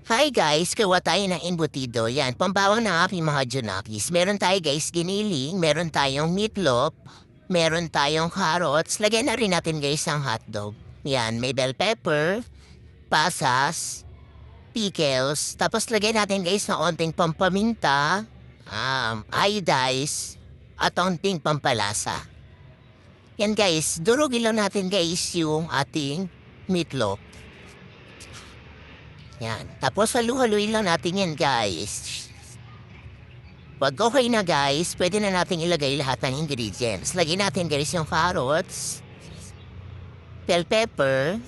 Hi guys, gawa tayo ng embutido. Yan, pambawang ng aking mga junakis. Meron tayo guys giniling, meron tayong meatloaf, meron tayong carrots. Lagyan na rin natin guys ang hotdog. Yan, may bell pepper, pasas, pickles. Tapos lagyan natin guys ng onting pampaminta, iodize, at onting pampalasa. Yan guys, durugin lang natin guys yung ating meatloaf. Yan. Tapos halu-haluin lang natin yan, guys. Pag okay na, guys, pwede na natin ilagay lahat ng ingredients. Lagyan natin, guys, yung carrots, bell pepper,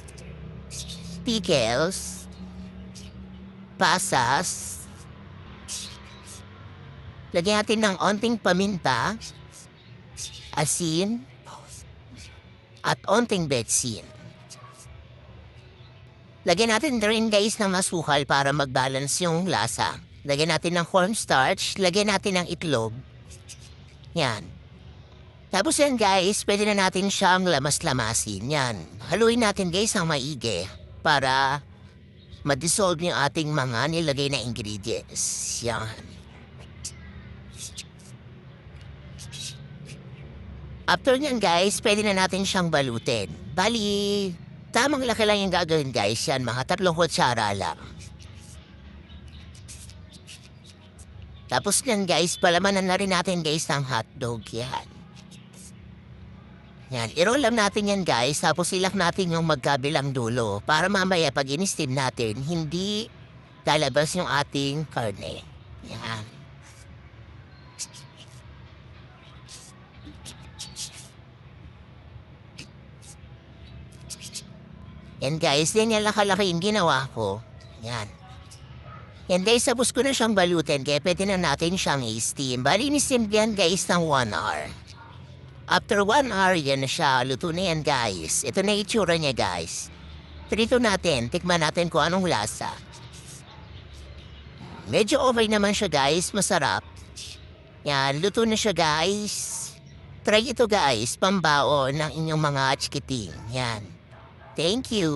pickles, pasas. Lagyan natin ng onting paminta, asin, at onting betsin. Lagyan natin rin guys ng masukal para mag-balance yung lasa. Lagyan natin ng cornstarch, lagyan natin ng itlog. Yan. Tapos yan guys, pwede na natin siyang lamas-lamasin. Yan. Haluin natin guys ang maigi para ma-dissolve yung ating mga nilagay na ingredients. Yan. After nyan guys, pwede na natin siyang balutin. Bali, tamang laki lang yung gagawin guys. Yan, mga 3 kutsara lang. Tapos yan guys, palamanan na rin natin guys ng hotdog. Yan. Yan, i-roll lang natin yan guys. Tapos ilak natin yung magkabilang dulo. Para mamaya pag in-steam natin, hindi lalabas yung ating karne. Yan. Yan guys, yan yung lakalaki yung ginawa ko. Yan. Yan guys, tapos ko na siyang balutin kaya pwede na natin siyang i-steam. Bali, ni-steam yan guys ng 1 hour. After 1 hour, yan na siya. Luto na yan guys. Ito na itsura niya guys. Trito natin, tikman natin kung anong lasa. Medyo okay naman siya guys, masarap. Yan, luto na siya guys. Try ito guys, pambao ng inyong mga chikiting. Yan. Thank you.